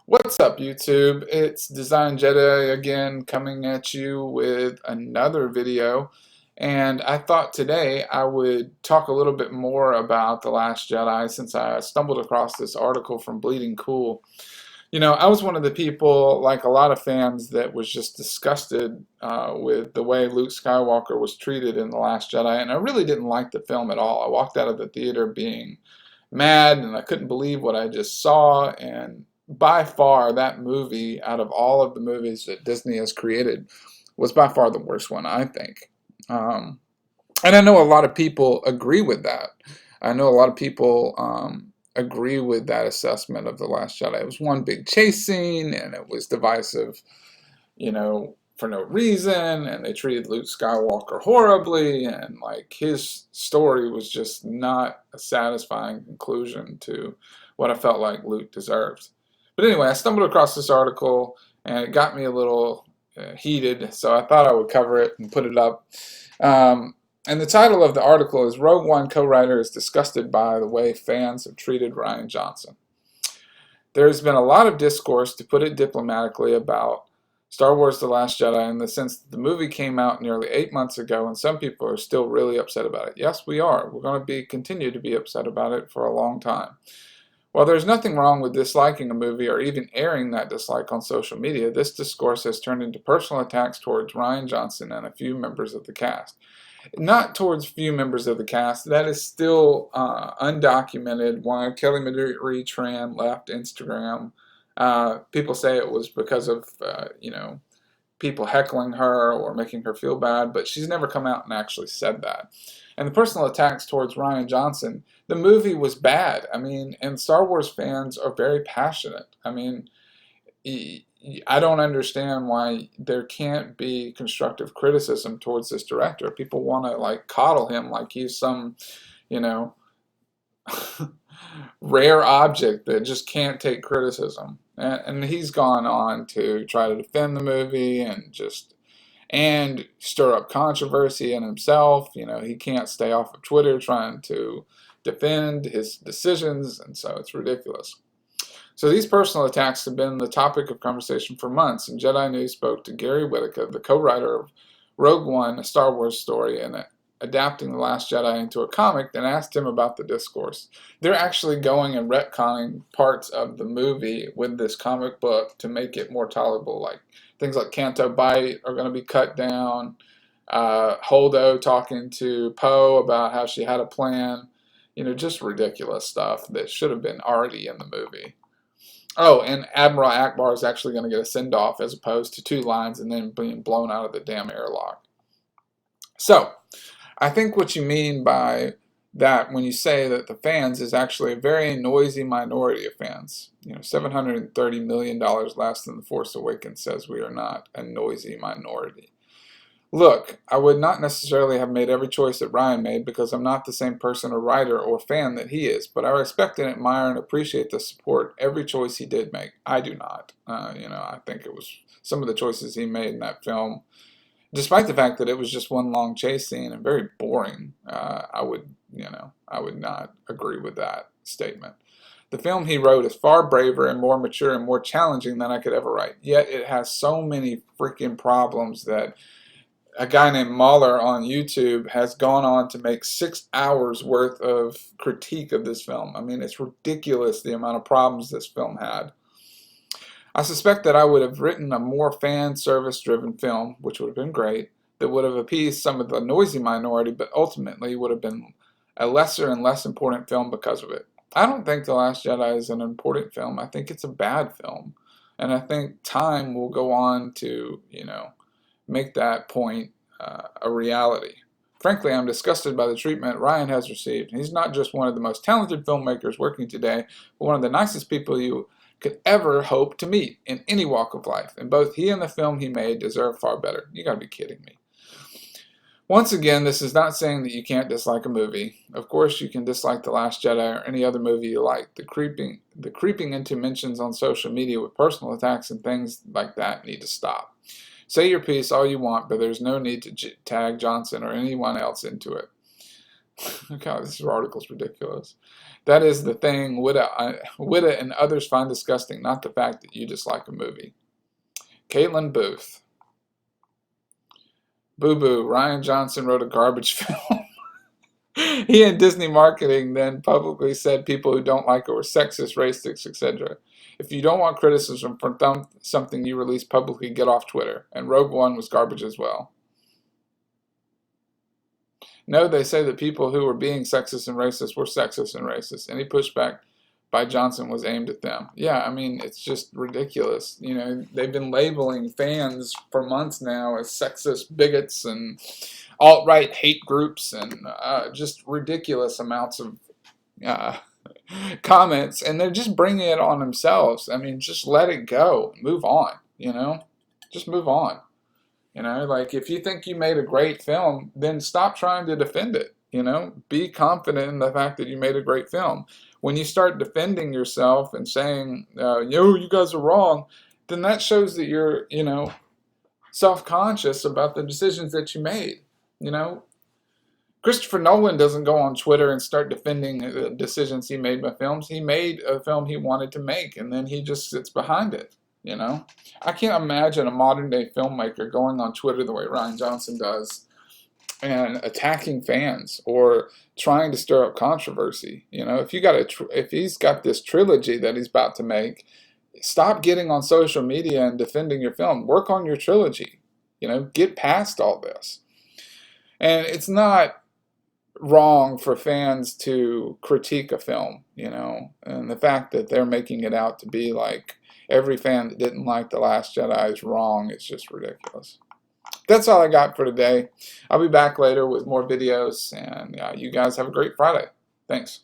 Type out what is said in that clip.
What's up, YouTube? It's Design Jedi again coming at you with another video. And I thought today I would talk a little bit more about The Last Jedi since I stumbled across this article from Bleeding Cool. I was one of the people, like a lot of fans, that was just disgusted with the way Luke Skywalker was treated in The Last Jedi. And I really didn't like the film at all. I walked out of the theater being mad and I couldn't believe what I just saw. And by far, that movie, out of all of the movies that Disney has created, was by far the worst one, I think. Um, and I know a lot of people agree with that. I know a lot of people agree with that assessment of The Last Jedi. It was one big chase scene and it was divisive, for no reason, and they treated Luke Skywalker horribly, and like his story was just not a satisfying conclusion to what I felt like Luke deserved. But anyway, I stumbled across this article and it got me a little heated, so I thought I would cover it and put it up. And the title of the article is Rogue One co-writer is disgusted by the way fans have treated Rian Johnson. There's been a lot of discourse, to put it diplomatically, about Star Wars The Last Jedi in the sense that the movie came out nearly 8 months ago and some people are still really upset about it. Yes, we are. We're going to continue to be upset about it for a long time. While there's nothing wrong with disliking a movie or even airing that dislike on social media, this discourse has turned into personal attacks towards Rian Johnson and a few members of the cast. Not towards few members of the cast. That is still undocumented. Why Kelly Marie Tran left Instagram. People say it was because of, people heckling her or making her feel bad, but she's never come out and actually said that. And the personal attacks towards Rian Johnson, the movie was bad. I mean, and Star Wars fans are very passionate. I mean, I don't understand why there can't be constructive criticism towards this director. People want to like coddle him like he's some, you know, rare object that just can't take criticism. And he's gone on to try to defend the movie and stir up controversy in himself. He can't stay off of Twitter trying to defend his decisions, and so it's ridiculous. So these personal attacks have been the topic of conversation for months, and Jedi News spoke to Gary Whitta, the co-writer of Rogue One, a Star Wars story, and adapting The Last Jedi into a comic, and asked him about the discourse. They're actually going and retconning parts of the movie with this comic book to make it more tolerable. Like things like Canto Bight are going to be cut down. Holdo talking to Poe about how she had a plan. Just ridiculous stuff that should have been already in the movie. Oh, and Admiral Akbar is actually going to get a send-off as opposed to 2 lines and then being blown out of the damn airlock. So, I think what you mean by that when you say that the fans is actually a very noisy minority of fans. $730 million less than The Force Awakens says we are not a noisy minority. Look, I would not necessarily have made every choice that Rian made because I'm not the same person or writer or fan that he is, but I respect and admire and appreciate the support every choice he did make. I do not. I think it was some of the choices he made in that film, despite the fact that it was just one long chase scene and very boring. I would not agree with that statement. The film he wrote is far braver and more mature and more challenging than I could ever write. Yet it has so many freaking problems that a guy named Mahler on YouTube has gone on to make 6 hours worth of critique of this film. I mean, it's ridiculous the amount of problems this film had. I suspect that I would have written a more fan service driven film, which would have been great, that would have appeased some of the noisy minority, but ultimately would have been a lesser and less important film because of it. I don't think The Last Jedi is an important film. I think it's a bad film. And I think time will go on to, make that point a reality. Frankly, I'm disgusted by the treatment Rian has received. He's not just one of the most talented filmmakers working today, but one of the nicest people you could ever hope to meet in any walk of life. And both he and the film he made deserve far better. You gotta be kidding me. Once again, this is not saying that you can't dislike a movie. Of course, you can dislike The Last Jedi or any other movie you like. The creeping into mentions on social media with personal attacks and things like that need to stop. Say your piece all you want, but there's no need to tag Johnson or anyone else into it. God, this article's ridiculous. That is the thing Whitta and others find disgusting, not the fact that you dislike a movie. Caitlin Booth. Boo boo, Ryan Johnson wrote a garbage film. He and Disney marketing then publicly said people who don't like it were sexist, racist, etc. If you don't want criticism from something you release publicly, get off Twitter. And Rogue One was garbage as well. No, they say that people who were being sexist and racist were sexist and racist. Any pushback by Johnson was aimed at them. Yeah, I mean, it's just ridiculous. You know, they've been labeling fans for months now as sexist bigots and alt-right hate groups and just ridiculous amounts of uh, comments, and they're just bringing it on themselves. I mean, just let it go. Move on, you know? Just move on. You know, like if you think you made a great film, then stop trying to defend it. You know, be confident in the fact that you made a great film. When you start defending yourself and saying, yo, you guys are wrong, then that shows that you're, you know, self-conscious about the decisions that you made. You know, Christopher Nolan doesn't go on Twitter and start defending the decisions he made by films. He made a film he wanted to make, and then he just sits behind it. You know, I can't imagine a modern day filmmaker going on Twitter the way Ryan Johnson does and attacking fans or trying to stir up controversy. You know, if he's got this trilogy that he's about to make, stop getting on social media and defending your film. Work on your trilogy. You know, get past all this. And it's not wrong for fans to critique a film, you know, and the fact that they're making it out to be like every fan that didn't like The Last Jedi is wrong. It's just ridiculous. That's all I got for today. I'll be back later with more videos, and you guys have a great Friday. Thanks.